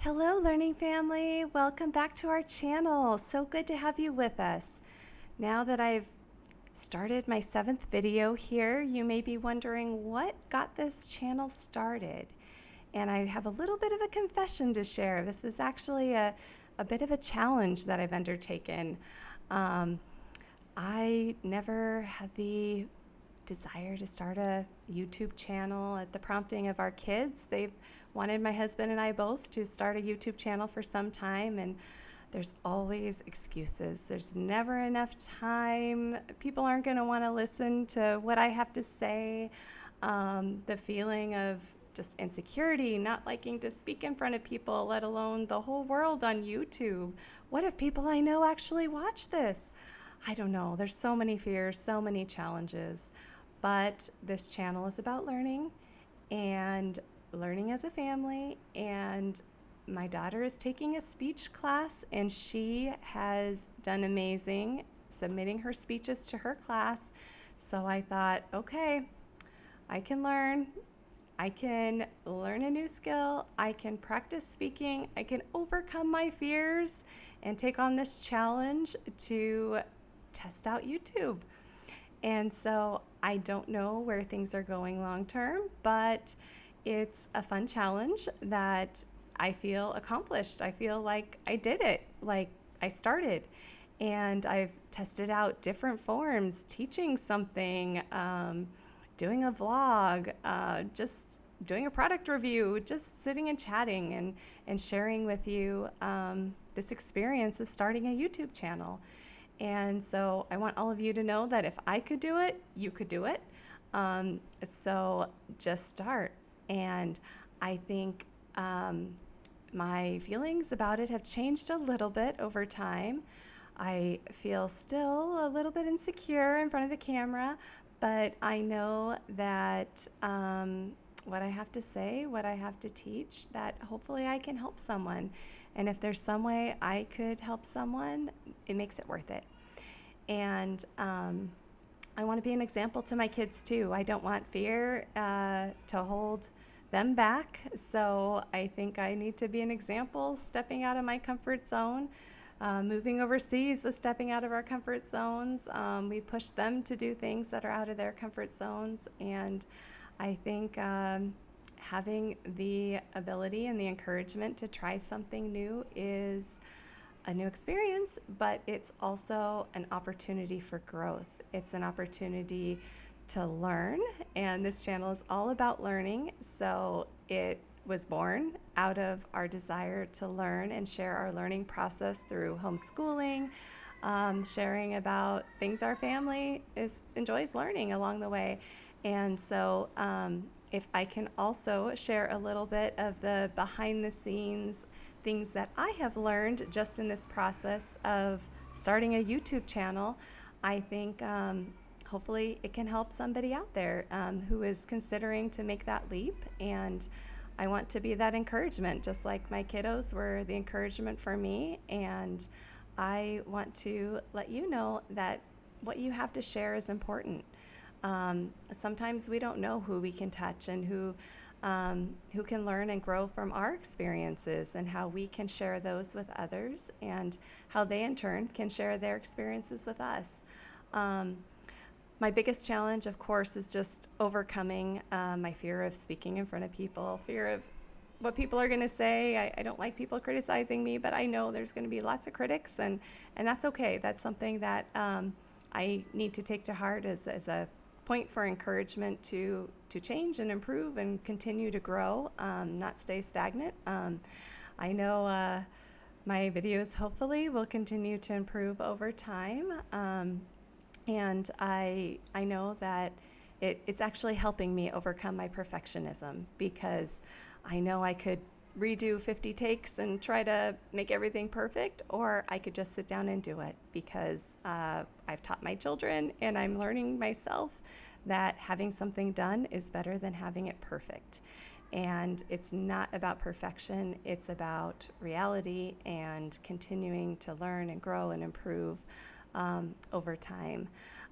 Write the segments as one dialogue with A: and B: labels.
A: Hello, learning family. Welcome back to our channel. So good to have you with us. Now that I've started my 7th video here, you may be wondering what got this channel started. And I have a little bit of a confession to share. This was actually a bit of a challenge that I've undertaken. I never had the desire to start a YouTube channel at the prompting of our kids. They've wanted my husband and I both to start a YouTube channel for some time, and there's always excuses. There's never enough time. People aren't going to want to listen to what I have to say. The feeling of just insecurity, not liking to speak in front of people, let alone the whole world on YouTube. What if people I know actually watch this? I don't know. There's so many fears, so many challenges. But this channel is about learning and learning as a family. And my daughter is taking a speech class, and she has done amazing submitting her speeches to her class. So I thought, okay, I can learn. I can learn a new skill. I can practice speaking. I can overcome my fears and take on this challenge to test out YouTube. And so I don't know where things are going long term, but it's a fun challenge that I feel accomplished. I feel like I did it, like I started. And I've tested out different forms, teaching something, doing a vlog, just doing a product review, just sitting and chatting and sharing with you this experience of starting a YouTube channel. And so I want all of you to know that if I could do it, you could do it. So just start. And I think my feelings about it have changed a little bit over time. I feel still a little bit insecure in front of the camera, but I know that what I have to say, what I have to teach, that hopefully I can help someone. And if there's some way I could help someone, it makes it worth it. And I want to be an example to my kids too. I don't want fear to hold them back. So I think I need to be an example, stepping out of my comfort zone. Moving overseas was stepping out of our comfort zones. We push them to do things that are out of their comfort zones. And I think having the ability and the encouragement to try something new is a new experience, but it's also an opportunity for growth. It's an opportunity to learn, and this channel is all about learning. So it was born out of our desire to learn and share our learning process through homeschooling, sharing about things our family enjoys learning along the way. And so if I can also share a little bit of the behind the scenes things that I have learned just in this process of starting a YouTube channel, I think hopefully it can help somebody out there who is considering to make that leap. And I want to be that encouragement, just like my kiddos were the encouragement for me. And I want to let you know that what you have to share is important. Sometimes we don't know who we can touch and who can learn and grow from our experiences, and how we can share those with others, and how they in turn can share their experiences with us. My biggest challenge, of course, is just overcoming my fear of speaking in front of people, fear of what people are going to say. I don't like people criticizing me, but I know there's going to be lots of critics, and that's okay. That's something that I need to take to heart as a point for encouragement to change and improve and continue to grow, not stay stagnant. I know my videos hopefully will continue to improve over time, and I know that it's actually helping me overcome my perfectionism, because I know I could redo 50 takes and try to make everything perfect, or I could just sit down and do it, because I've taught my children and I'm learning myself that having something done is better than having it perfect. And it's not about perfection, it's about reality and continuing to learn and grow and improve over time.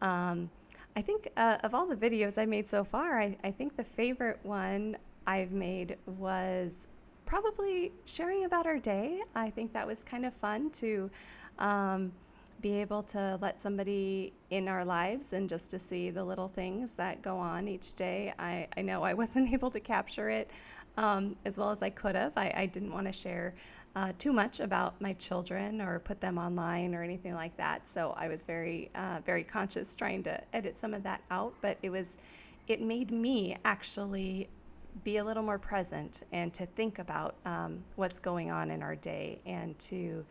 A: I think of all the videos I made so far, I think the favorite one I've made was probably sharing about our day. I think that was kind of fun to be able to let somebody in our lives and just to see the little things that go on each day. I know I wasn't able to capture it as well as I could have. I didn't want to share too much about my children or put them online or anything like that. So I was very conscious trying to edit some of that out, but it made me actually be a little more present and to think about what's going on in our day and to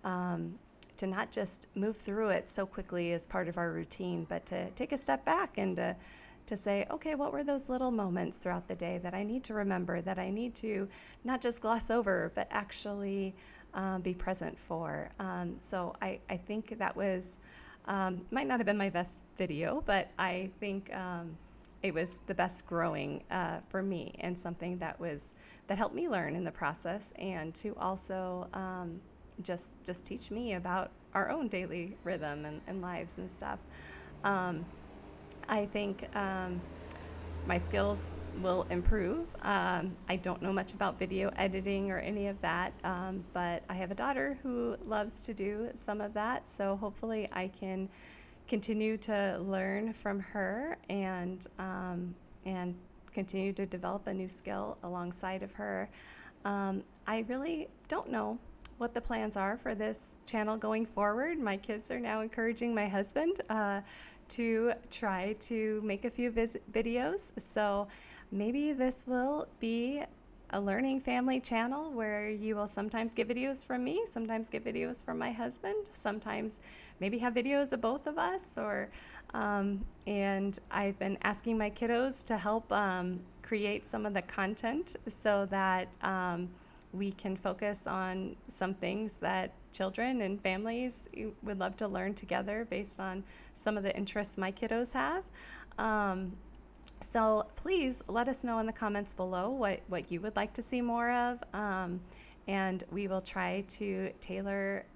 A: not just move through it so quickly as part of our routine, but to take a step back and to say, okay, what were those little moments throughout the day that I need to remember, that I need to not just gloss over, but actually be present for. So I think that was, might not have been my best video, but I think it was the best growing for me and something that helped me learn in the process and to also just teach me about our own daily rhythm and lives and stuff. I think my skills will improve. I don't know much about video editing or any of that, but I have a daughter who loves to do some of that, so hopefully I can continue to learn from her and continue to develop a new skill alongside of her. I really don't know what the plans are for this channel going forward. My kids are now encouraging my husband to try to make a few videos. So maybe this will be a learning family channel where you will sometimes get videos from me, sometimes get videos from my husband, sometimes maybe have videos of both of us, or and I've been asking my kiddos to help create some of the content so that we can focus on some things that children and families would love to learn together based on some of the interests my kiddos have. So please let us know in the comments below what you would like to see more of. And we will try to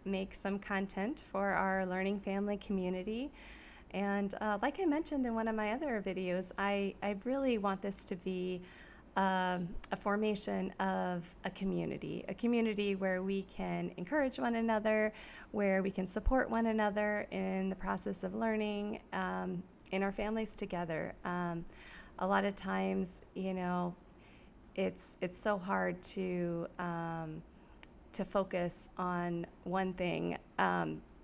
A: make some content for our learning family community. And like I mentioned in one of my other videos, I really want this to be a formation of a community where we can encourage one another, where we can support one another in the process of learning in our families together. A lot of times, it's so hard to focus on one thing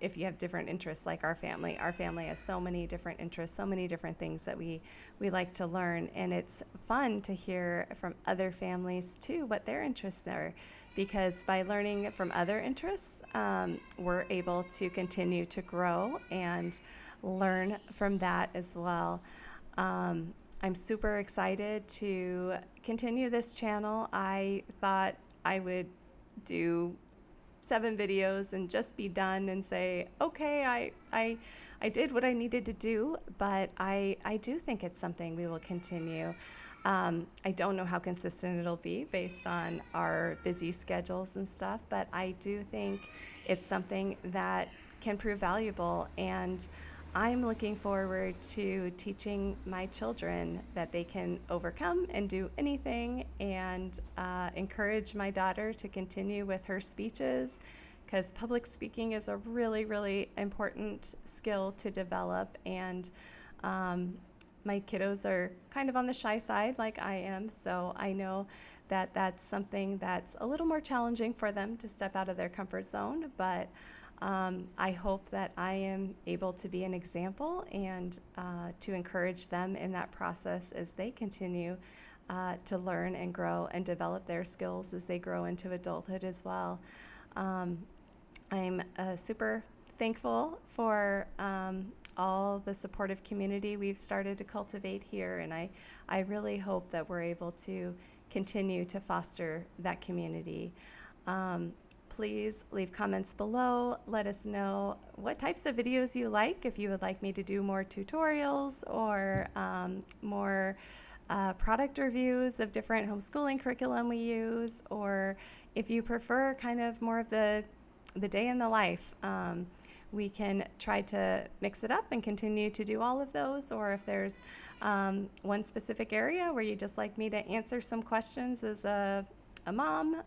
A: if you have different interests like our family. Our family has so many different interests, so many different things that we like to learn, and it's fun to hear from other families too what their interests are, because by learning from other interests, we're able to continue to grow and learn from that as well. I'm super excited to continue this channel. I thought I would do 7 videos and just be done and say, okay, I did what I needed to do, but I do think it's something we will continue. I don't know how consistent it'll be based on our busy schedules and stuff, but I do think it's something that can prove valuable, and I'm looking forward to teaching my children that they can overcome and do anything, and encourage my daughter to continue with her speeches, because public speaking is a really, really important skill to develop. And my kiddos are kind of on the shy side like I am, so I know that that's something that's a little more challenging for them to step out of their comfort zone, but I hope that I am able to be an example and to encourage them in that process as they continue to learn and grow and develop their skills as they grow into adulthood as well. I'm super thankful for all the supportive community we've started to cultivate here, and I really hope that we're able to continue to foster that community. Please leave comments below. Let us know what types of videos you like, if you would like me to do more tutorials or more product reviews of different homeschooling curriculum we use, or if you prefer kind of more of the day in the life. We can try to mix it up and continue to do all of those, or if there's one specific area where you'd just like me to answer some questions as a a mom,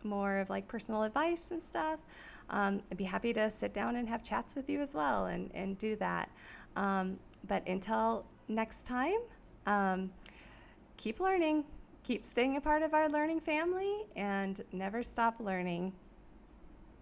A: more of like personal advice and stuff, I'd be happy to sit down and have chats with you as well and do that. But until next time, keep learning, keep staying a part of our learning family, and never stop learning.